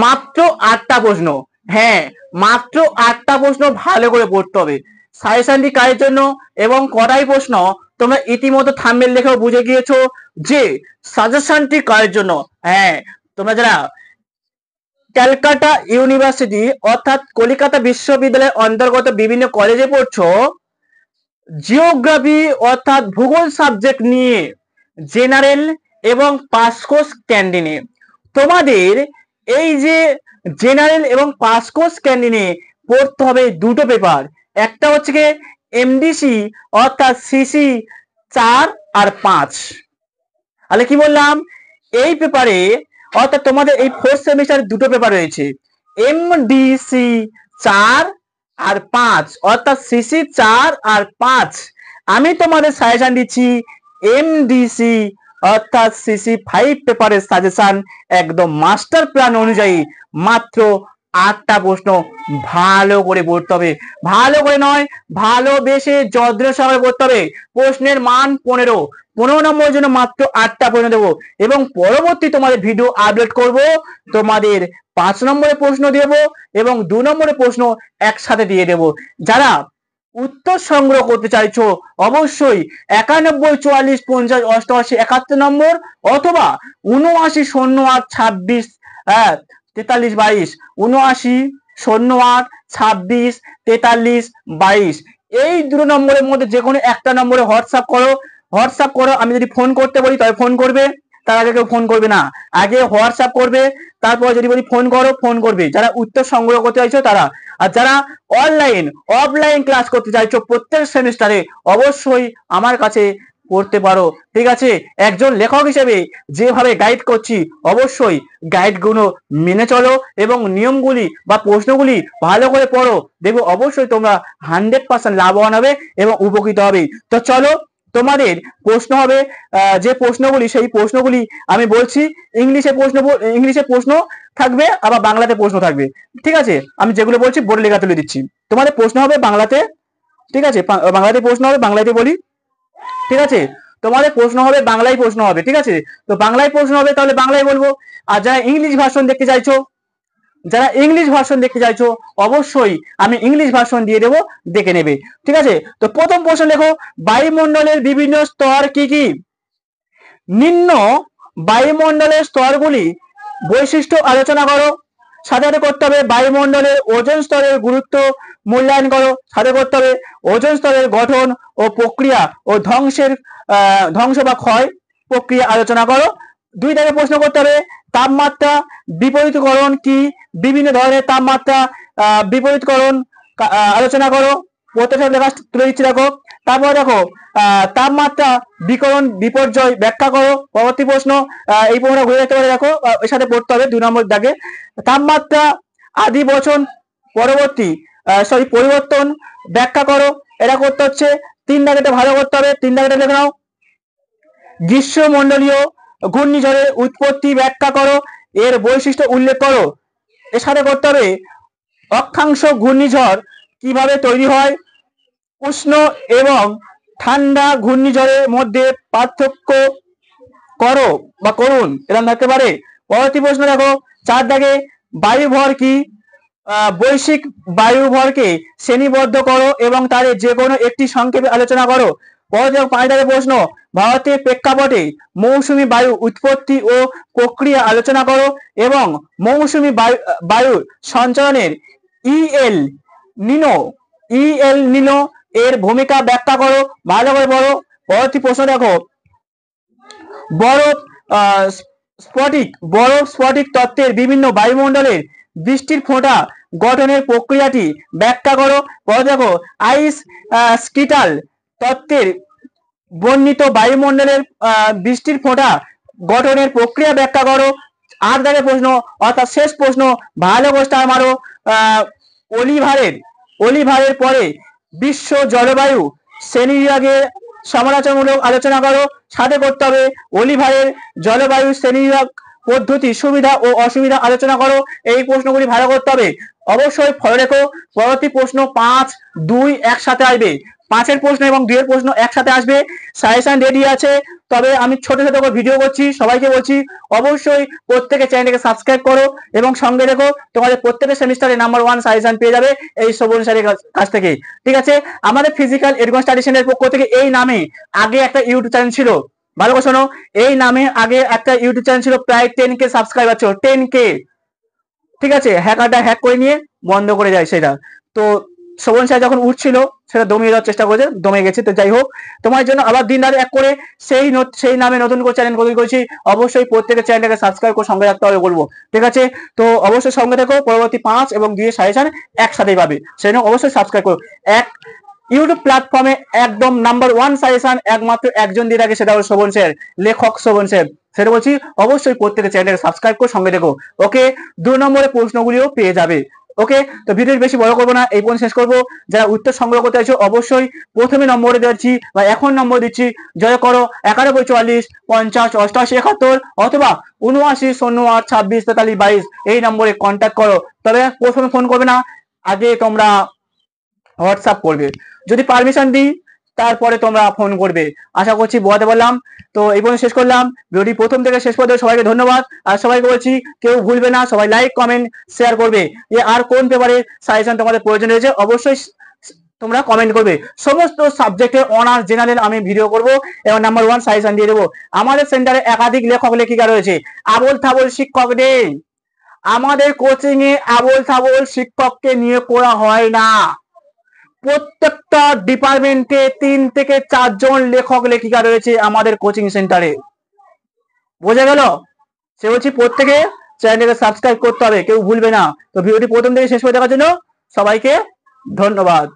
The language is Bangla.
মাত্র 8টা প্রশ্ন। হ্যাঁ, মাত্র 8টা প্রশ্ন ভালো করে পড়তে হবে। সাজেশনটি কাজের জন্য এবং কটাই প্রশ্ন তোমরা ইতিমধ্যে থাম্বনেল দেখেও বুঝে গিয়েছো যে সাজেশনটি কাজের জন্য। হ্যাঁ, তোমরা যারা ক্যালকাটা ইউনিভার্সিটি অর্থাৎ কলিকাতা বিশ্ববিদ্যালয়ের অন্তর্গত বিভিন্ন কলেজে পড়ছো, জিওগ্রাফি অর্থাৎ ভূগোল সাবজেক্ট নিয়ে জেনারেল এবং পাস কোর্স ক্যান্ডিডেটে তোমাদের এই যে জেনারেল এবং পাস কোর্স ক্যান্ডিডেটে পড়তে হবে দুটো পেপার। একটা হচ্ছে কি এমডিসি অর্থাৎ সিসি 4 আর 5। তাহলে কি বললাম, এই পেপারে অর্থাৎ তোমাদের এই ফোর্থ সেমিস্টার দুটো পেপার রয়েছে, এমডিসি 4 আর 5 অর্থাৎ সিসি 4 আর 5। আমি তোমাদের সাজেশন দিচ্ছি এমডিসি অর্থাৎ সিসি 5 পেপারের সাজেশন একদম মাস্টার প্ল্যান অনুযায়ী মাত্র 8টা প্রশ্ন ভালো করে পড়তে হবে। ভালো করে নয়, ভালোবেসে যত্ন সহকারে পড়তে হবে। প্রশ্নের মান 15 নম্বরের জন্য মাত্র 8টা প্রশ্ন দেবো এবং পরবর্তী তোমাদের ভিডিও আপলোড করব, তোমাদের 5 নম্বরের প্রশ্ন দেব এবং 2 নম্বরের প্রশ্ন একসাথে দিয়ে দেব। যারা উত্তর সংগ্রহ করতে চাইছো অবশ্যই 91 44 50 88 71 নম্বর অথবা 79 08 26 43 22 79 08 26 43 22 এই দুটো নম্বরের মধ্যে যে কোনো একটা নম্বরে হোয়াটসঅ্যাপ করো। আমি যদি ফোন করতে বলি তবে ফোন করবে, তার আগে কেউ ফোন করবে না, আগে হোয়াটসঅ্যাপ করবে, তারপর যদি বলি ফোন করবে যারা উত্তর সংগ্রহ করতে চাইছো তারা। আর যারা অনলাইন অফলাইন ক্লাস করতে চাইছো প্রত্যেক সেমিস্টারে অবশ্যই আমার কাছে পড়তে পারো। ঠিক আছে, একজন লেখক হিসেবে যেভাবে গাইড করছি অবশ্যই গাইডগুলো মেনে চলো এবং নিয়মগুলি বা প্রশ্নগুলি ভালো করে পড়ো, দেখো অবশ্যই তোমরা 100% লাভবান হবে এবং উপকৃত হবে। তো চলো, তোমাদের প্রশ্ন হবে যে প্রশ্নগুলি সেই প্রশ্নগুলি আমি বলছি। ইংলিশে প্রশ্ন থাকবে আবার বাংলাতে প্রশ্ন থাকবে। ঠিক আছে, আমি যেগুলো বলছি বোর্ডে লেখা তুলে দিচ্ছি। তোমাদের প্রশ্ন হবে বাংলাতে, ঠিক আছে, বাংলাতে প্রশ্ন হবে, বাংলাতে বলি। ঠিক আছে, তোমাদের প্রশ্ন হবে বাংলায় প্রশ্ন হবে। ঠিক আছে, তো বাংলায় প্রশ্ন হবে তাহলে বাংলায় বলবো। আর যারা ইংলিশ ভার্সন দেখতে চাইছো অবশ্যই আমি ইংলিশ ভার্সন দিয়ে দেবো, দেখে নেবে। ঠিক আছে, তো প্রথম প্রশ্ন লেখো, বায়ুমণ্ডলের বিভিন্ন স্তর কি কি? নিম্ন বায়ুমণ্ডলের স্তরগুলি বৈশিষ্ট্য আলোচনা করো। সাথে করতে হবে বায়ুমণ্ডলের ওজোন স্তরের গুরুত্ব মূল্যায়ন করো। সাথে করতে হবে ওজোন স্তরের গঠন ও প্রক্রিয়া ও ধ্বংস বা ক্ষয় প্রক্রিয়া আলোচনা করো। 2 দাগে প্রশ্ন করতে হবে তাপমাত্রা বিপরীতকরণ কি? বিভিন্ন ধরনের তাপমাত্রা বিপরীতকরণ আলোচনা করো। প্রত্যেকটা লেখা তুলে দিচ্ছি দেখো। তারপর দেখো তাপমাত্রা বিকরণ বিপর্যয় ব্যাখ্যা করো। পরবর্তী প্রশ্ন এই প্রশ্নটা ঘুরে যেতে পারে, দেখো এর সাথে পড়তে হবে 2 নম্বর দাগে। তাপমাত্রা আদি বচন পরিবর্তন ব্যাখ্যা করো। এটা করতে হচ্ছে 3 দাগেটা ভালো করতে হবে, 3 দাগেটা লিখে নাও। গ্রীষ্মমণ্ডলীয় ঘূর্ণিঝড়ের উৎপত্তি ব্যাখ্যা করো, এর বৈশিষ্ট্য উল্লেখ করো। এর সাথে করতে হবে অক্ষাংশ ঘূর্ণিঝড় কিভাবে তৈরি হয়, উষ্ণ এবং ঠান্ডা ঘূর্ণিঝড়ের মধ্যে পার্থক্য করো বা করুন, এরকম থাকতে পারে। পরবর্তী প্রশ্ন দেখো 4 দাগে বায়ুভর কি? বৈশ্বিক বায়ুভরকে শ্রেণীবদ্ধ করো এবং তাদের যে কোনো একটি সংক্ষেপে আলোচনা করো। পরবর্তী 5 দাগের প্রশ্ন, ভারতের প্রেক্ষাপটে মৌসুমী বায়ু উৎপত্তি ও প্রক্রিয়া আলোচনা করো এবং মৌসুমী বায়ু সঞ্চালনের ইএল নিনো এর ভূমিকা ব্যাখ্যা করো। ভালো করে পড়ো। পরবর্তী প্রশ্ন দেখো, বরফ স্ফটিক তত্ত্বের বিভিন্ন বায়ুমণ্ডলের বৃষ্টির ফোঁটা গঠনের প্রক্রিয়াটি ব্যাখ্যা করো। পরে দেখো আইস স্কিটাল তত্ত্বের বর্ণিত বায়ুমণ্ডলের বৃষ্টির ফোঁটা গঠনের প্রক্রিয়া ব্যাখ্যা করো। 8 দাগের প্রশ্ন অর্থাৎ শেষ প্রশ্ন, ভালো করে স্টার মারো। অলিভারের পরে বিশ্ব জলবায়ু শ্রেণীবিভাগের সমালোচনামূলক আলোচনা করো। সাথে করতে হবে অলিভারের জলবায়ু শ্রেণীবিভাগ পদ্ধতি সুবিধা ও অসুবিধা আলোচনা করো। এই প্রশ্নগুলি ভালো করতে হবে। অবশ্যই ফলো রেখো। পরবর্তী প্রশ্ন 5, 2 একসাথে আসবে। 5-এর প্রশ্ন এবং 2-এর প্রশ্ন একসাথে আসবে। সাজেশন রেডি আছে, তবে আমি ছোট ছোট করে ভিডিও করছি। সবাইকে বলছি অবশ্যই প্রত্যেকে চ্যানেলটাকে সাবস্ক্রাইব করো এবং সঙ্গে রেখো। তোমাদের প্রত্যেকের সেমিস্টারে নাম্বার 1 সাজেশন পেয়ে যাবে এই শোভন স্যারের কাছ থেকে। ঠিক আছে, আমাদের ফিজিক্যাল এডুকেশন স্টাডি সেন্টারের পক্ষ থেকে এই নামে আগে একটা ইউটিউব চ্যানেল ছিল। ভালো করে শোনো, এই নামে আগে একটা ইউটিউব চ্যানেল ছিল, প্রায় 10K সাবস্ক্রাইবার ছিল, 10K। ঠিক আছে, হ্যাকারটা হ্যাক করে নিয়ে বন্ধ করে যায় সেটা। তো শোভন স্যার যখন উঠছিল সেটা দমিয়ে দেওয়ার চেষ্টা করেছে, দমে গেছে। তো যাই হোক, তোমার জন্য আবার দিন রাত এক করে সেই নামে নতুন করে চ্যানেল তৈরি করেছি। অবশ্যই প্রত্যেকের চ্যানেলটাকে সাবস্ক্রাইব করে সঙ্গে রাখতে হবে বলবো। ঠিক আছে, তো অবশ্যই সঙ্গে থেকো। পরবর্তী 5 এবং 2 সাজেশন একসাথেই পাবে, সেই জন্য অবশ্যই সাবস্ক্রাইব করো। এক ইউটিউব প্ল্যাটফর্মে একদম নাম্বার 1 সাজেশন একমাত্র একজন দিয়ে থাকে, সেটা হলো শোভন স্যার, লেখক শোভন স্যার। সেটা বলছি অবশ্যই প্রত্যেকের চ্যানেলটাকে সাবস্ক্রাইব করে সঙ্গে দেখো। ওকে, 2 নম্বরের প্রশ্নগুলিও পেয়ে যাবে। ওকে, তো ভিডিও বেশি বড় করবো না, এই পর্যন্ত শেষ করবো। যারা উত্তর সংগ্রহ করতে চাইছো অবশ্যই প্রথমে নম্বরে দিচ্ছি বা এখন নম্বর দিচ্ছি, জয় করো 91 44 50 88 71 অথবা 79 08 26 43 22 এই নম্বরে কন্ট্যাক্ট করো। তবে প্রথমে ফোন করবে না, আগে তোমরা হোয়াটসঅ্যাপ করবে। যদি পারমিশন দিই তারপরে তোমরা ফোন করবে। আশা করছি বোঝাতে পারলাম। তো এই পর্যন্ত শেষ করলাম ভিডিওটি। প্রথম থেকে শেষ পর্যন্ত সবাইকে ধন্যবাদ। আর সবাইকে বলছি কেউ ভুলবে না, সবাই লাইক কমেন্ট শেয়ার করবে। আর কোন পেপারে সাজেশন তোমাদের প্রয়োজন রয়েছে অবশ্যই তোমরা কমেন্ট করবে। সমস্ত সাবজেক্টে অনার্স জেনারেল আমি ভিডিও করব এবং নাম্বার 1 সাজেশন দিয়ে দেবো। আমাদের সেন্টারে একাধিক লেখক লেখিকা রয়েছে, আবোল তাবোল শিক্ষক নেই। আমাদের কোচিং এ আবোল তাবোল শিক্ষককে নিয়ে করা হয় না। প্রত্যেকটা ডিপার্টমেন্টে 3 থেকে 4 জন লেখক লেখিকা রয়েছে আমাদের কোচিং সেন্টারে। বোঝা গেল? সে বলছি প্রত্যেকে চ্যানেলকে সাবস্ক্রাইব করতে হবে, কেউ ভুলবে না। তো ভিডিওটি প্রথম থেকে শেষ পর্যন্ত দেখার জন্য সবাইকে ধন্যবাদ।